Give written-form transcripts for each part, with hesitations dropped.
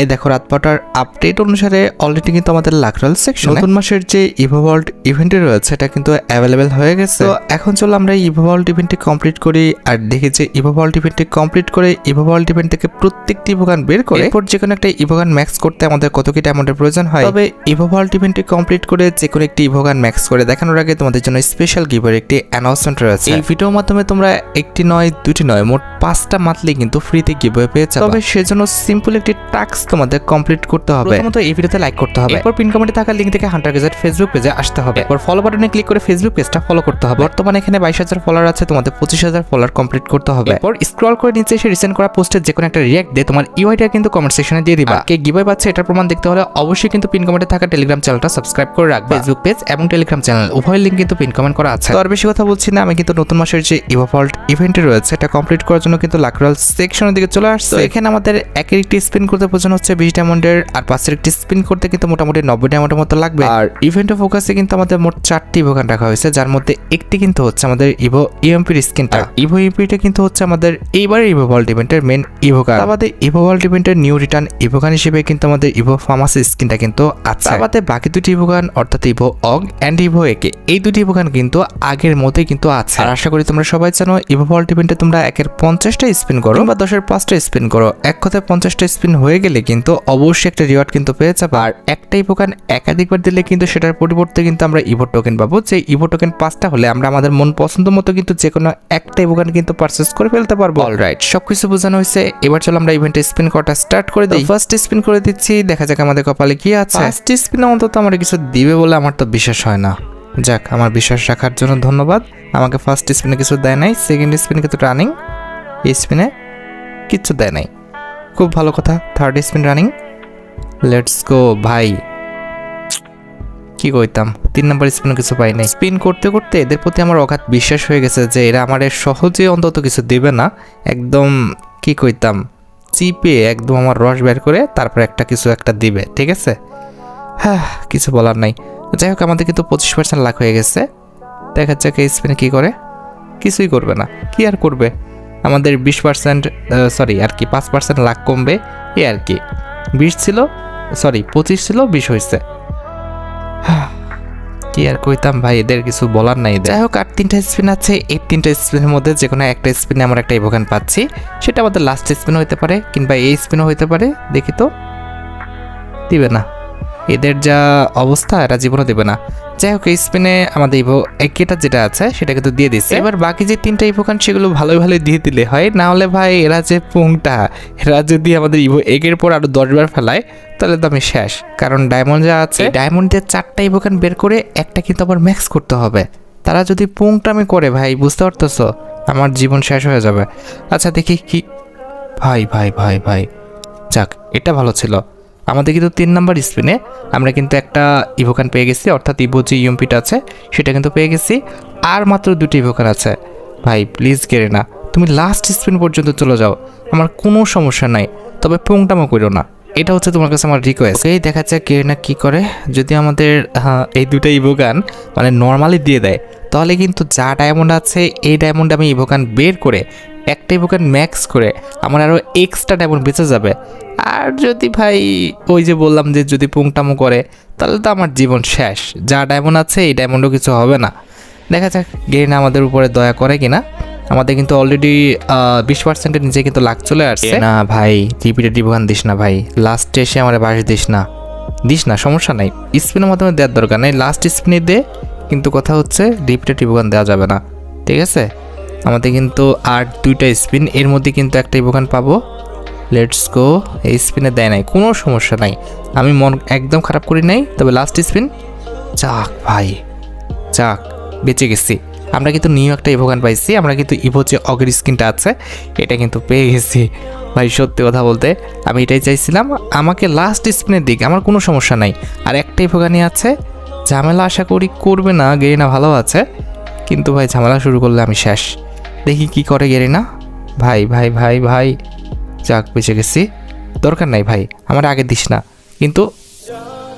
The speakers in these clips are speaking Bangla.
এই দেখো রাত 12টার আপডেট অনুসারে অলরেডি কিন্তু আমাদের লাকরাল সেকশন নতুন মাসের যে ইভোভল্ট ইভেন্টে রয়েছে এটা কিন্তু অ্যাভেলেবেল হয়ে গেছে। তো এখন চলো আমরা ইভোভল্ট ইভেন্টটি কমপ্লিট করি আর দেখি যে ইভোভল্ট ইভেন্টটি কমপ্লিট করে ইভোভল্ট ইভেন্ট থেকে প্রত্যেকটি ইভোগান বের করে এরপর যে কোনো একটা ইভোগান ম্যাক্স করতে আমাদের কত কি ডায়মন্ডের প্রয়োজন হয়। তবে ইভোভল্ট ইভেন্টটি কমপ্লিট করে যে কোনো একটি ইভোগান ম্যাক্স করে দেখানোর আগে তোমাদের জন্য স্পেশাল গিভের একটি অ্যানাউন্সমেন্ট রয়েছে। এই ভিডিওর মাধ্যমে তোমরা একটি নয় দুটি নয় মোট 5টা মান্থলি কিন্তু ফ্রিতে গিভওয়ে পেয়ে যাবে। তবে সেজন্য সিম্পল একটি টাস্ক তোমাদের কমপ্লিট করতে হবে। প্রথমত এই ভিডিওতে লাইক করতে হবে, এরপর পিন কমেন্টে থাকা লিংক থেকে হান্টার গেজেট ফেসবুক পেজে আসতে হবে, এরপর ফলো বাটনে ক্লিক করে ফেসবুক পেজটা ফলো করতে হবে। বর্তমানে এখানে 22,000 ফলোয়ার আছে, তোমাদের 25,000 ফলোয়ার কমপ্লিট করতে হবে। এরপর স্ক্রল করে নিচে এসে রিসেন্ট করা পোস্টের যে কোনো একটা রিঅ্যাক্ট দিয়ে তোমার ইউআইটা কিন্তু কমেন্ট সেকশনে দিয়ে দিবা। কে গিভওয়ে পাচ্ছে এটার প্রমাণ দেখতে হলে অবশ্যই কিন্তু পিন কমেন্টে থাকা টেলিগ্রাম চ্যানেলটা সাবস্ক্রাইব করে রাখবে। ফেসবুক পেজ এবং টেলিগ্রাম চ্যানেল উভয় লিংক কিন্তু পিন কমেন্ট করা আছে। তো আর বেশি কথা বলছি না, আমি কিন্তু নতুন মাসের যে ইভোভল্ট ইভেন্টে রয়েছে এটা কমপ্লিট করার জন্য কিন্তু লাকরাল সেকশনের দিকে চলে আসছে। এখানে আমাদের একের একটি স্পিন করতে প্রয়োজন হচ্ছে 20 ডায়মন্ডের, আর 5এর একটি স্পিন করতে কিন্তু মোটামুটি 90 ডায়মন্ডের মতো লাগবে। আর ইভেন্টে ফোকাসে কিন্তু আমাদের মোট 4টি ইভোগান রাখা হয়েছে, যার মধ্যে একটি কিন্তু হচ্ছে আমাদের ইভো ইএমপির স্কিনটা। ইভো ইএমপিটা কিন্তু হচ্ছে আমাদের এইবারের ইভোভল্ট ইভেন্টের মেন ইভোগান। আমাদের ইভোভল্ট ইভেন্টের নিউ রিটার্ন ইভোগান হিসেবে কিন্তু আমাদের ইভো ফার্মাসি স্কিনটা কিন্তু আছে। আমাদের বাকি দুটি ইভোগান অর্থাৎ ইভো অগ এন্ড ইভো একে এই দুটি ইভোগান কিন্তু আগের মতোই কিন্তু আছে। আর আশা করি তোমরা সবাই জানো ইভোভল্ট ইভেন্টে তোমরা একের 50টা স্পিন করো বা 10-এর 5টা স্পিন করো, এক কথায় 50টা স্পিন হয়ে গেলে কিন্তু অবশ্যই একটা রিওয়ার্ড কিন্তু পেয়ে যাবে। আর একটা ইভোগান একাধিকবার দিলে কিন্তু সেটার পরিবর্তে কিন্তু আমরা ইভো টোকেন পাবো। যে ইভো টোকেন 5টা হলে আমরা আমাদের মন পছন্দ মতো কিন্তু যে কোনো একটা ইভোগান কিন্তু পারচেজ করে ফেলতে পারবো। অলরাইট, সবকিছু বোঝানো হয়েছে, এবার চলো আমরা ইভেন্টে স্পিন করাটা স্টার্ট করে দিই। ফার্স্ট স্পিন করে দিচ্ছি, দেখা যাক আমাদের কপালে কি আছে। ফার্স্ট স্পিন অন্তত আমার কিছু দিবে বলে আমার তো বিশ্বাস হয় না। যাক, আমার বিশ্বাস রাখার জন্য ধন্যবাদ। আমাকে ফার্স্ট স্পিনে কিছু দেয় নাই, সেকেন্ড স্পিনে কিন্তু রানিং, এই স্পিনে কিচ্ছু দেয় নাই, খুব ভালো কথা। Third spin running, let's go ভাই। কি কইতাম, 3 নম্বর স্পিনে কিছু পাই নাই। স্পিন করতে করতে এদের প্রতি আমার অগাধ বিশ্বাস হয়ে গেছে যে এরা আমার সহজে অন্তত কিছু দেবে না। একদম কি কইতাম, চিপে একদম আমার রস বের করে তারপর কিছু একটা দিবে, ঠিক আছে। হ্যাঁ, কিছু বলার নাই। যাই হোক, আমাদের কিন্তু 25% লাখ হয়ে গেছে। দেখা যাক এই স্পিনে কি করে। কিছুই করবে না, কি আর করবে। আমাদের 20% সরি আর কি 5% লাখ কমবে, এই আর কি। 20 ছিল, সরি 25 ছিল, 20 হয়েছে। কি আর কইতাম ভাই, এদের কিছু বলার নাই। যাই হোক, আর 3টা স্পিন আছে। এই 3টা স্পিনের মধ্যে যে কোনো একটা স্পিনে আমরা একটা ইভোগান পাচ্ছি, সেটা আমাদের লাস্ট স্পিন হইতে পারে কিংবা এই স্পিনও হইতে পারে। দেখি তো, দিবে না। এদের যা অবস্থা, এরা জীবনও দেবে না। যাই হোক, এই স্পিনে আমাদের ইভো একেটা যেটা আছে সেটা কিন্তু দিয়ে দিচ্ছে। এবার বাকি যে 3টা ইভোগান সেগুলো ভালোই ভালোই দিয়ে দিলে হয়, না হলে ভাই এরা যে পুংটা, এরা যদি আমাদের ইভো একের পর আরো 10 বার ফেলায় তাহলে তো আমি শেষ। কারণ ডায়মন্ড যা আছে, ডায়মন্ড দিয়ে 4টা ইভোগান বের করে একটা কিন্তু আবার ম্যাক্স করতে হবে। তারা যদি পুংটামি করে ভাই, বুঝতে পারতেছো, আমার জীবন শেষ হয়ে যাবে। আচ্ছা দেখি কি। ভাই ভাই ভাই ভাই, যাক, এটা ভালো ছিল। আমাদের কিন্তু 3 নম্বর স্পিনে আমরা কিন্তু একটা ইভোগান পেয়ে গেছি, অর্থাৎ ইভো যে ইউএমপিটা আছে সেটা কিন্তু পেয়ে গেছি। আর মাত্র 2টি ইভোগান আছে। ভাই প্লিজ গেরে না, তুমি লাস্ট স্পিন পর্যন্ত চলে যাও, আমার কোনো সমস্যা নাই, তবে পুংটামো করো না। এটা হচ্ছে তোমার কাছে আমার রিকোয়েস্ট। এই দেখা যাক কে না কি করে। যদি আমাদের এই 2টা ইভোগান মানে নর্মালি দিয়ে দেয়, তাহলে কিন্তু যা ডায়মন্ড আছে এই ডায়মন্ড আমি ইভোগান বের করে একটা ইভোগান ম্যাক্স করে আমার আরও এক্সট্রা ডায়মন্ড বেঁচে যাবে। আর যদি ভাই ওই যে বললাম যে যদি পুংটামো করে, তাহলে তো আমার জীবন শেষ। যা ডায়মন্ড আছে এই ডায়মন্ডও কিছু হবে না। দেখা যাক গেরিনা আমাদের উপরে দয়া করে কিনা। আমাদের কিন্তু অলরেডি 20%-এর নিচে কিন্তু লাখ চলে আসছে। না ভাই, রিপিটেড ইভোগান দিস না ভাই, লাস্টে এসে আমার বাস দিস না, সমস্যা নাই। স্পিনের মাধ্যমে দেওয়ার দরকার নেই, লাস্ট স্পিনে দে। কিন্তু কথা হচ্ছে রিপিটেড ইভোগান দেওয়া যাবে না, ঠিক আছে। আমাদের কিন্তু আর 2টা স্পিন, এর মধ্যে কিন্তু একটা ইভোগান পাবো। Let's go. এই স্পিনে দেয় নাই, কোনো সমস্যা নাই, আমি মন একদম খারাপ করি নাই। তবে লাস্ট স্পিন, যাক ভাই যাক, বেঁচে গেছি। আমরা কিন্তু নিউ একটা ইভোগান পাইছি, আমরা কিন্তু ইভো যে অগের স্কিনটা আছে এটা কিন্তু পেয়ে গেছি। ভাই সত্যি কথা বলতে আমি এটাই চাইছিলাম, আমাকে লাস্ট স্পিনের দিক, আমার কোনো সমস্যা নাই। আর একটা ইভোগানই আছে, ঝামেলা আশা করি করবে না। গেরিনা ভালো আছে, কিন্তু ভাই ঝামেলা শুরু করলে আমি শেষ। দেখি কি করে গেরিনা। ভাই ভাই ভাই ভাই, যাক বেঁচে গেছি। দরকার নাই ভাই, আমার আগে দিস না। কিন্তু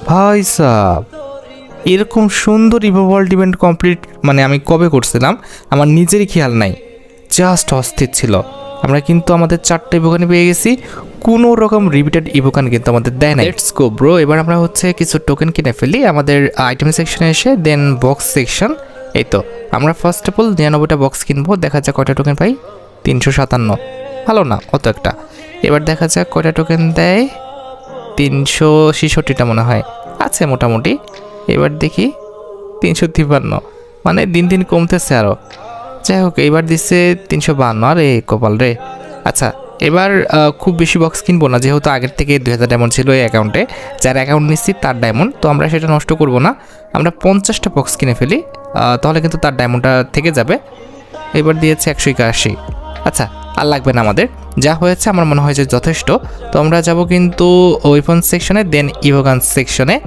ভাই সাব, এরকম সুন্দর ইভোভল্ট ইভেন্ট কমপ্লিট মানে আমি কবে করছিলাম আমার নিজেরই খেয়াল নাই, জাস্ট অস্থির ছিল। আমরা কিন্তু আমাদের 4টা ইভোগানে পেয়ে গেছি। কোনো রকম রিপিটেড ইভোকান কিন্তু আমাদের দেয় না। Let's go bro. এবার আমরা হচ্ছে কিছু টোকেন কিনে ফেলি আমাদের আইটেম সেকশনে এসে, দেন বক্স সেকশন। এই তো আমরা ফার্স্ট অফ অল 99টা বক্স কিনবো, দেখা যাক কয়টা টোকেন পাই। 357, ভালো না অত একটা। এবার দেখা যাক কয়টা টোকেন দেয়, 366টা মনে হয় আছে মোটামুটি। এবার দেখি 353, মানে দিন দিন কমতেছে আরও। যাই হোক, এবার দিচ্ছে 352, আরে কপাল রে। আচ্ছা, এবার খুব বেশি বক্স কিনবো না, যেহেতু আগের থেকে 2000 ডায়মন্ড ছিল এই অ্যাকাউন্টে। যার অ্যাকাউন্ট নিচ্ছি তার ডায়মন্ড, তো আমরা সেটা নষ্ট করব না। আমরা 50টা বক্স কিনে ফেলি, তাহলে কিন্তু তার ডায়মন্ডটা থেকে যাবে। এবার দিয়েছে 181। আচ্ছা, আর লাগবে না আমাদের, যা হয়েছে আমার মনে হয় যে যথেষ্ট। তো আমরা যাব কিন্তু ওয়েপন সেকশনে, দেন ইভোগান সেকশনে।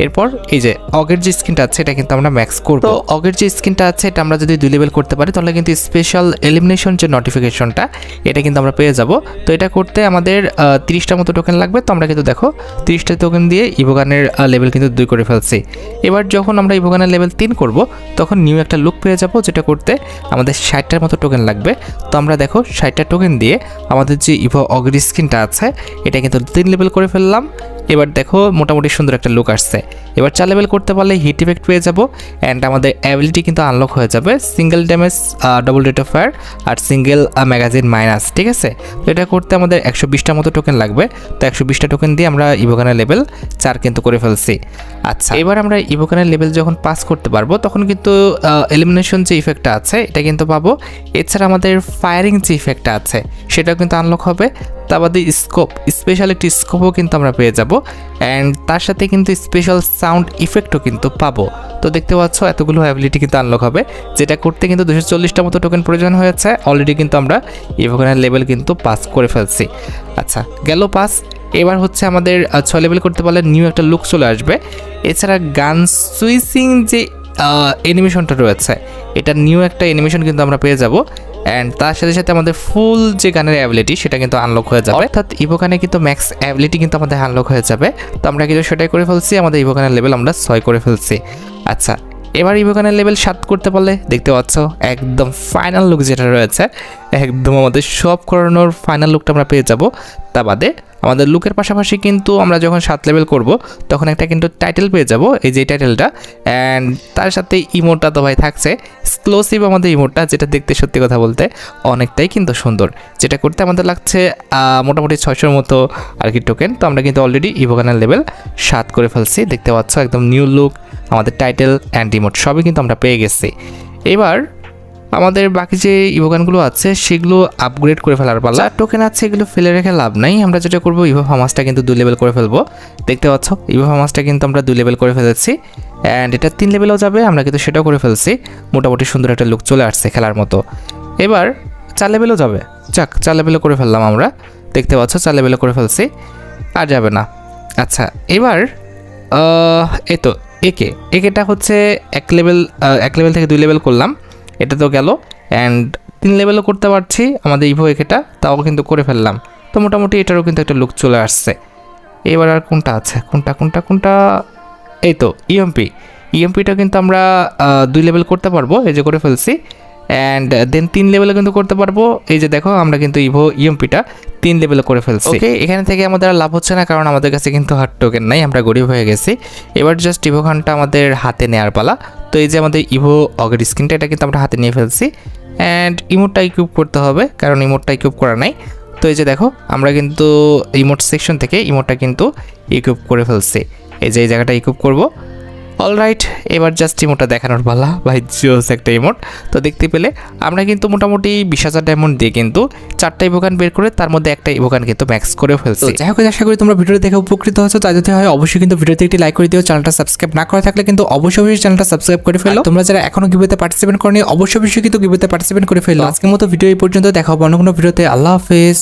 এরপর এই যে অগের যে স্কিনটা আছে এটা কিন্তু আমরা ম্যাক্স করব। তো অগের যে স্কিনটা আছে এটা আমরা যদি 2 লেভেল করতে পারি তাহলে কিন্তু স্পেশাল এলিমিনেশন যে নোটিফিকেশনটা এটা কিন্তু আমরা পেয়ে যাব। তো এটা করতে আমাদের 30টা মতো টোকেন লাগবে। তো আমরা কিন্তু দেখো 30টা টোকেন দিয়ে ইভোগানের লেভেল কিন্তু 2 করে ফেলছি। এবার যখন আমরা ইভোগানের লেভেল 3 করব তখন নিউ একটা লুক পেয়ে যাব, যেটা করতে আমাদের 60টার মতো টোকেন লাগবে। তো আমরা দেখো 60টা টোকেন দিয়ে আমাদের যে ইভো অগের স্কিনটা আছে এটা কিন্তু 3 লেভেল করে ফেললাম। এবার দেখো মোটামুটি সুন্দর একটা লুক আসছে। এবার 4 লেভেল করতে পারলে হিট ইফেক্ট পেয়ে যাব, অ্যান্ড আমাদের অ্যাবিলিটি কিন্তু আনলক হয়ে যাবে, single damage, double rate of fire আর সিঙ্গেল ম্যাগাজিন মাইনাস। ঠিক আছে, তো এটা করতে আমাদের 120টা মতো টোকেন লাগবে। তো 120টা টোকেন দিয়ে আমরা ইভোগানের লেভেল 4 কিন্তু করে ফেলছি। আচ্ছা, এবার আমরা ইভোগানের লেভেল যখন পাস করতে পারবো তখন কিন্তু এলিমিনেশন যে ইফেক্টটা আছে এটা কিন্তু পাবো। এছাড়া আমাদের ফায়ারিং যে ইফেক্টটা আছে সেটাও কিন্তু আনলক হবে। তা বাদে স্কোপ, স্পেশাল একটি স্কোপও কিন্তু আমরা পেয়ে যাব, অ্যান্ড তার সাথে কিন্তু স্পেশাল সাউন্ড ইফেক্টও কিন্তু পাবো। তো দেখতে পাচ্ছ এতগুলো অ্যাবিলিটি কিন্তু আনলক হবে, যেটা করতে কিন্তু 240টা মতো টোকেন প্রয়োজন হয়েছে। অলরেডি কিন্তু আমরা ইভোগানের লেভেল কিন্তু পাস করে ফেলছি। আচ্ছা, গেল পাস। এবার হচ্ছে আমাদের 6 লেভেল করতে পারলে নিউ একটা লুক চলে আসবে। এছাড়া গান সুইচিং যে অ্যানিমেশনটা রয়েছে এটা নিউ একটা অ্যানিমেশন কিন্তু আমরা পেয়ে যাব, অ্যান্ড তার সাথে সাথে আমাদের ফুল যে গানের অ্যাবিলিটি সেটা কিন্তু আনলক হয়ে যাবে। অর্থাৎ ইভোগানে কিন্তু ম্যাক্স অ্যাবিলিটি কিন্তু আমাদের আনলক হয়ে যাবে। তো আমরা কিন্তু সেটাই করে ফেলছি, আমাদের ইভোগানের লেভেল আমরা 6 করে ফেলছি। আচ্ছা, এবার ইভোগানের লেভেল 7 করতে পারলে দেখতে পাচ্ছ একদম ফাইনাল লুক যেটা রয়েছে, একদম আমাদের সব করানোর ফাইনাল লুকটা আমরা পেয়ে যাব। তা বাদে আমাদের লুকের পাশাপাশি কিন্তু আমরা যখন 7 লেভেল করব তখন একটা কিন্তু টাইটেল পেয়ে যাব, এই যে টাইটেলটা, অ্যান্ড তার সাথে ইমোটটা তো ভাই থাকছে, এক্সক্লুসিভ আমাদের ইমোটটা, যেটা দেখতে সত্যি কথা বলতে অনেকটাই কিন্তু সুন্দর, যেটা করতে আমাদের লাগছে মোটামুটি 600 মতো আর কি টোকেন। তো আমরা কিন্তু অলরেডি ইভোগানের লেভেল 7 করে ফেলছি, দেখতে পাচ্ছ একদম নিউ লুক, আমাদের টাইটেল অ্যান্ড ইমোট সবই কিন্তু আমরা পেয়ে গেছি। এবার আমাদের বাকি যে ইভোগানগুলো আছে সেগুলো আপগ্রেড করে ফেলার পালা। টোকেন আছে এগুলো ফেলে রেখে লাভ নাই, আমরা যেটা করবো ইভো ফার্মাসটা কিন্তু 2 লেভেল করে ফেলবো। দেখতে পাচ্ছ ইভো ফার্মাসটা কিন্তু আমরা 2 লেভেল করে ফেলেছি, অ্যান্ড এটা 3 লেভেলও যাবে, আমরা কিন্তু সেটাও করে ফেলছি। মোটামুটি সুন্দর একটা লুক চলে আসছে খেলার মতো। এবার 4 লেভেলও যাবে, যাক 4 লেভেলও করে ফেললাম আমরা, দেখতে পাচ্ছ 4 লেভেলও করে ফেলছি, আর যাবে না। আচ্ছা, এবার এই তো একেটা হচ্ছে 1 লেভেল থেকে 2 লেভেল করলাম, এটা তো গেল, অ্যান্ড 3 লেভেলও করতে পারছি আমাদের ইভো একেটা, তাও কিন্তু করে ফেললাম। তো মোটামুটি এটারও কিন্তু একটা লুক চলে আসছে। এবার আর কোনটা আছে, কোনটা এই তো ইএমপিটা কিন্তু আমরা 2 লেভেল করতে পারবো, এই যে করে ফেলছি, অ্যান্ড দেন 3 লেভেলে কিন্তু করতে পারবো। এই যে দেখো আমরা কিন্তু ইভো ইএমপিটা 3 লেভেলে করে ফেলছি। ওকে, এখানে থেকে আমাদের আর লাভ হচ্ছে না, কারণ আমাদের কাছে কিন্তু হার্ড টোকেন নাই, আমরা গরিব হয়ে গেছি। এবার জাস্ট ইভো খানটা আমাদের হাতে নেওয়ার পালা। তো এই যে আমাদের ইভো অগের স্ক্রিনটা এটা কিন্তু আমরা হাতে নিয়ে ফেলছি, অ্যান্ড ইমোটটা ইকুইপ করতে হবে, কারণ ইমোটটা ইকুইপ করা নাই। তো এই যে দেখো আমরা কিন্তু ইমোট সেকশন থেকে ইমোটটা কিন্তু ইকুইপ করে ফেলছি, এই যে এই জায়গাটা ইকুইপ করব। অলরাইট, এবার জাস্ট ইমোটটা দেখানোর পালা, ভাই জোস একটা ইমোট। তো দেখতে পেলে আমরা কিন্তু মোটামুটি 20,000 ডায়মন্ড দিয়ে কিন্তু 4টা ইভোগান বের করে তার মধ্যে একটা ইভোগান কিন্তু ম্যাক্স করে ফেলছি। যাই হোক, আশা করি তোমরা ভিডিওটা দেখে উপকৃত হয়েছো। তাই যদি হয় অবশ্যই কিন্তু ভিডিওতে একটি লাইক করে দিও, চ্যানেলটা সাবস্ক্রাইব না করা থাকলে কিন্তু অবশ্যই চ্যানেলটা সাবস্ক্রাইব করে ফেলো। তোমরা যারা এখনো গিভওয়েতে পার্টিসিপেট করনি অবশ্যই কিন্তু গিভওয়েতে পার্টিসিপেট করে ফেলো। আজকের মতো ভিডিও এই পর্যন্ত, দেখা হবে অন্য কোনো ভিডিওতে। আল্লাহ হাফেজ।